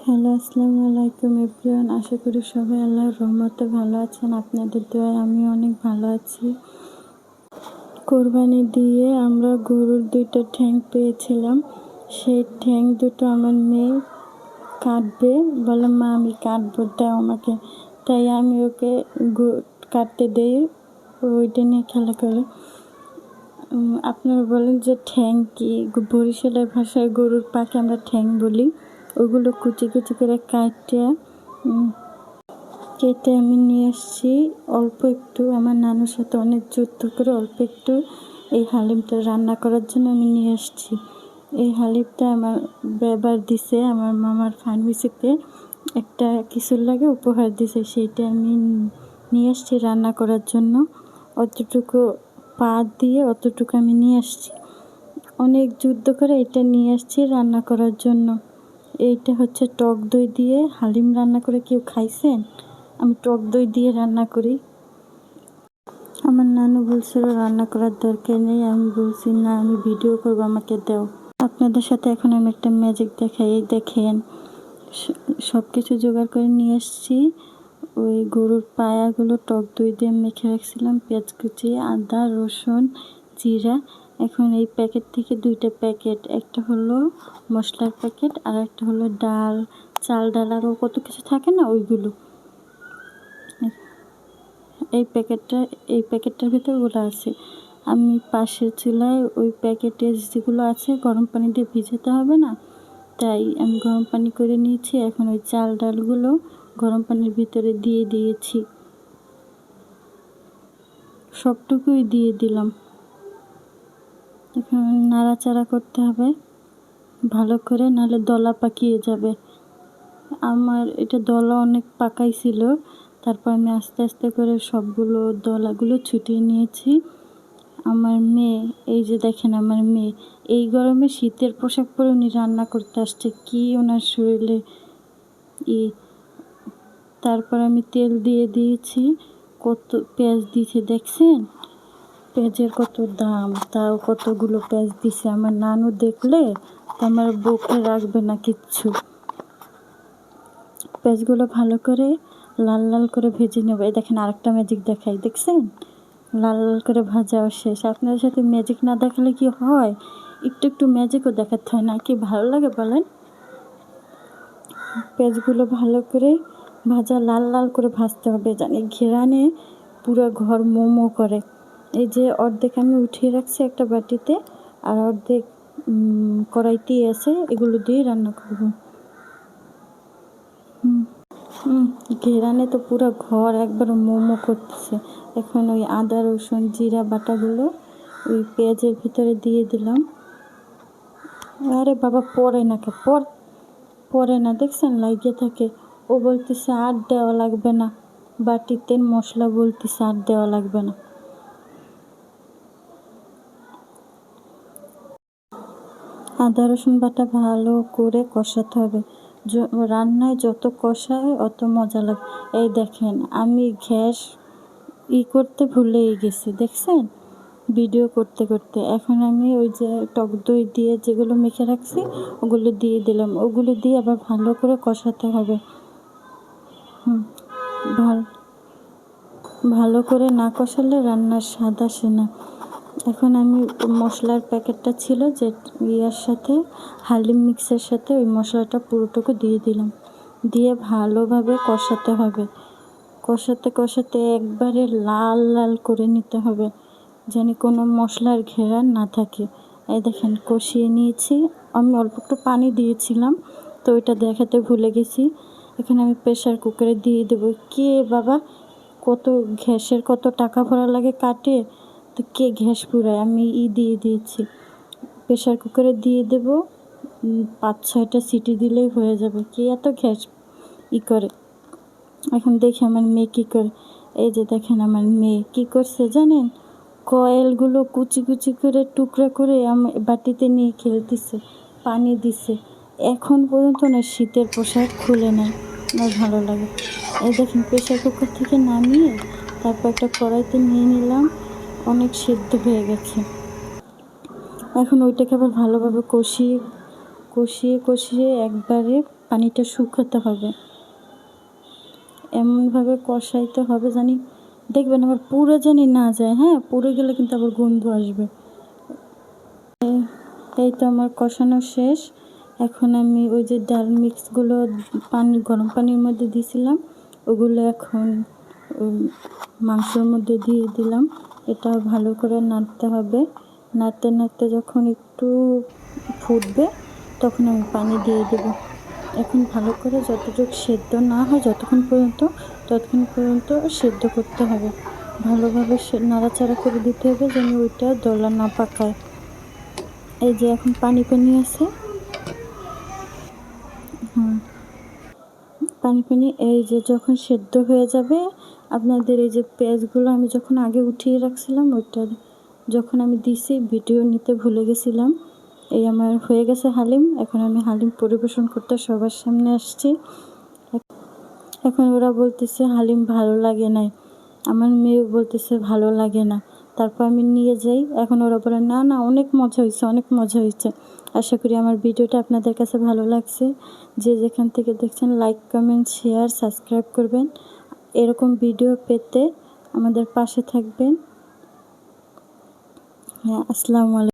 Hello, আসসালামু আলাইকুম everyone. আশা করি সবাই আল্লাহর রহমতে ভালো আছেন। আপনাদের দোয়ায় আমি অনেক ভালো আছি। কোরবানি দিয়ে আমরা গরুর 2টা ঠ্যাং পেয়েছিলাম। সেই ঠ্যাং দুটো আমার মেয়ে কাটবে বলে, মা আমি কাটবো, দাও আমাকে। তাই আমি ওকে কাটতে দেই, ওইটা নিয়ে খেলা করে। আপনারা বলেন যে ঠ্যাং কি? বরিশালের ভাষায় গরুর পাকে আমরা ঠ্যাং বলি। ওগুলো কুচি কুচি করে কেটে আমি নিয়ে এসেছি অল্প একটু। আমার নানুর সাথে অনেক যুদ্ধ করে অল্প একটু এই হালিমটা রান্না করার জন্য আমি নিয়ে এসেছি। এই হালিমটা আমার ব্যবহার দিছে আমার মামার ফার্মেসিতে, একটা কিছুর লাগে উপহার দিছে, সেইটা আমি নিয়ে এসেছি রান্না করার জন্য। অতটুকু পা দিয়ে অতটুকু আমি নিয়ে আসছি, অনেক যুদ্ধ করে এটা নিয়ে আসছি রান্না করার জন্য। এইটা হচ্ছে টক দই দিয়ে হালিম রান্না করে। কেউ খাইছেন? আমি টক দই দিয়ে রান্না করি। আমার নানু বলছিল রান্না করার দরকার নেই, আমি বলছি না আমি ভিডিও করবো, আমাকে দাও। আপনাদের সাথে এখন আমি একটা ম্যাজিক দেখাই। এই দেখেন, সব কিছু জোগাড় করে নিয়ে এসেছি। ওই গরুর পায়াগুলো টক দই দিয়ে মেখে রাখছিলাম, পেঁয়াজ কুচি, আদা, রসুন, জিরা। এখন এই প্যাকেট থেকে 2টা প্যাকেট, একটা হলো মশলার প্যাকেট আর একটা হলো ডাল, চাল ডাল আরও কত কিছু থাকে না, ওইগুলো। এই প্যাকেটটার ভিতরে ওগুলো আছে। আমি পাশের চুলায় ওই প্যাকেটে যেগুলো আছে গরম পানি দিয়ে ভিজাতে হবে না, তাই আমি গরম পানি করে নিয়েছি। এখন ওই চাল ডালগুলো গরম পানির ভিতরে দিয়ে দিয়েছি, সবটুকুই দিয়ে দিলাম। এখন নাড়াচাড়া করতে হবে ভালো করে, নাহলে দলা পাকিয়ে যাবে। আমার এটা দলা অনেক পাকাই ছিল, তারপর আমি আস্তে আস্তে করে সবগুলো দলাগুলো ছুটিয়ে নিয়েছি। আমার মেয়ে, এই যে দেখেন আমার মেয়ে, এই গরমে শীতের পোশাক পরে উনি রান্না করতে আসছে, কি ওনার শরীরে তারপর আমি তেল দিয়ে দিয়েছি, কত পেঁয়াজ দিয়েছে দেখছেন? পেঁয়াজের কত দাম, তাও কতগুলো পেঁয়াজ দিছে। আমার নানু দেখলে আমার বুকে রাখবে না কিচ্ছু। পেঁয়াজগুলো ভালো করে লাল লাল করে ভেজে নেব। এই দেখেন আরেকটা ম্যাজিক দেখাই, দেখছেন? লাল লাল করে ভাজাও শেষ। আপনাদের সাথে ম্যাজিক না দেখালে কি হয়? একটু একটু ম্যাজিকও দেখাতে হয় না, কি ভালো লাগে বলেন? পেঁয়াজগুলো ভালো করে ভাজা, লাল লাল করে ভাজতে হবে, জানি ঘেরানে পুরো ঘর মোমো করে। এই যে অর্ধেক আমি উঠিয়ে রাখছি একটা বাটিতে, আর অর্ধেক কড়াইতেই আছে, এগুলো দিয়ে রান্না করব। ঘেরানে তো পুরো ঘর একবার মোমো করতেছে। এখন ওই আদা রসুন জিরা বাটাগুলো ওই পেঁয়াজের ভিতরে দিয়ে দিলাম। আরে বাবা পরে না, পরে না, দেখছেন লাগিয়ে থাকে। ও বলতেছে আর দেওয়া লাগবে না, বাটিতে মশলা বলতেছে আর দেওয়া লাগবে না। আদা রসুন বাটা ভালো করে কষাতে হবে। রান্নায় যত কষায় অত মজা লাগে। এই দেখেন আমি গ্যাস করতে ভুলেই গেছি, দেখছেন ভিডিও করতে করতে। এখন আমি ওই যে টক দই দিয়ে যেগুলো মেখে রাখছি ওগুলো দিয়ে দিলাম, ওগুলো দিয়ে আবার ভালো করে কষাতে হবে। ভালো করে না কষালে রান্নার স্বাদ আসে না। এখন আমি মশলার প্যাকেটটা ছিল যে ইয়ার সাথে, হালিম মিক্সের সাথে, ওই মশলাটা পুরোটুকু দিয়ে দিলাম, দিয়ে ভালোভাবে কষাতে হবে। কষাতে কষাতে একবারে লাল লাল করে নিতে হবে, যেন কোনো মশলার ঘেরান না থাকে। এই দেখেন কষিয়ে নিয়েছি। আমি অল্প একটু পানি দিয়েছিলাম, তো ওইটা দেখাতে ভুলে গেছি। এখানে আমি প্রেশার কুকারে দিয়ে দেবো। কে বাবা কত গ্যাসের কত টাকা ভরা লাগে কাটে, তো কে গ্যাস পুরায়? আমি দিয়ে দিয়েছি, প্রেশার কুকারে দিয়ে দেব। 5-6টা সিটি দিলেই হয়ে যাবে, কে এত গ্যাস করে। এখন দেখি আমার মেয়ে কী করে। এই যে দেখেন আমার মেয়ে কী করছে জানেন? কয়েলগুলো কুচি কুচি করে টুকরা করে বাটিতে নিয়ে খেলতেছে, পানি দিছে। এখন পর্যন্ত না শীতের পোশাক খুলে নেয়, আমার ভালো লাগে। এই দেখেন প্রেশার কুকার থেকে নামিয়ে তারপর একটা কড়াইতে নিয়ে নিলাম, অনেক সিদ্ধ হয়ে গেছে। এখন ওইটাকে আবার ভালোভাবে কষিয়ে কষিয়ে কষিয়ে একবারে পানিটা শুকাতে হবে, এমনভাবে কষাইতে হবে জানি দেখবেন আবার পুরো জানি না যায়। হ্যাঁ, পুড়ে গেলে কিন্তু আবার গন্ধ আসবে। এই তো আমার কষানো শেষ। এখন আমি ওই যে ডাল মিক্সগুলো গরম পানির মধ্যে দিয়েছিলাম, ওগুলো এখন মাংসের মধ্যে দিয়ে দিলাম। এটা ভালো করে নাড়তে হবে। নাড়তে নাড়তে যখন একটু ফুটবে তখন আমি পানি দিয়ে দেব। এখন ভালো করে যতটুকু সেদ্ধ না হয় ততক্ষণ পর্যন্ত সেদ্ধ করতে হবে। ভালোভাবে নাড়াচাড়া করে দিতে হবে যেন ওইটা দলা না পাকায়। এই যে এখন পানি আছে। পানি এই যে যখন সেদ্ধ হয়ে যাবে, আপনাদের এই যে পেঁয়াজগুলো আমি যখন আগে উঠিয়ে রাখছিলাম ওইটা যখন আমি দিছি, ভিডিও নিতে ভুলে গেছিলাম। এই আমার হয়ে গেছে হালিম। এখন আমি হালিম পরিবেশন করতে সবার সামনে আসছি। এখন ওরা বলতেছে হালিম ভালো লাগে নাই, আমার মেয়েও বলতেছে ভালো লাগে না। তারপর আমি নিয়ে যাই, এখন ওরা বলে না না অনেক মজা হয়েছে, অনেক মজা হয়েছে। আশা করি আমার ভিডিওটা আপনাদের কাছে ভালো লাগছে। যে যেখান থেকে দেখছেন লাইক, কমেন্ট, শেয়ার, সাবস্ক্রাইব করবেন। এরকম ভিডিও পেতে আমাদের পাশে থাকবেন। হ্যাঁ, আসসালামু আলাইকুম।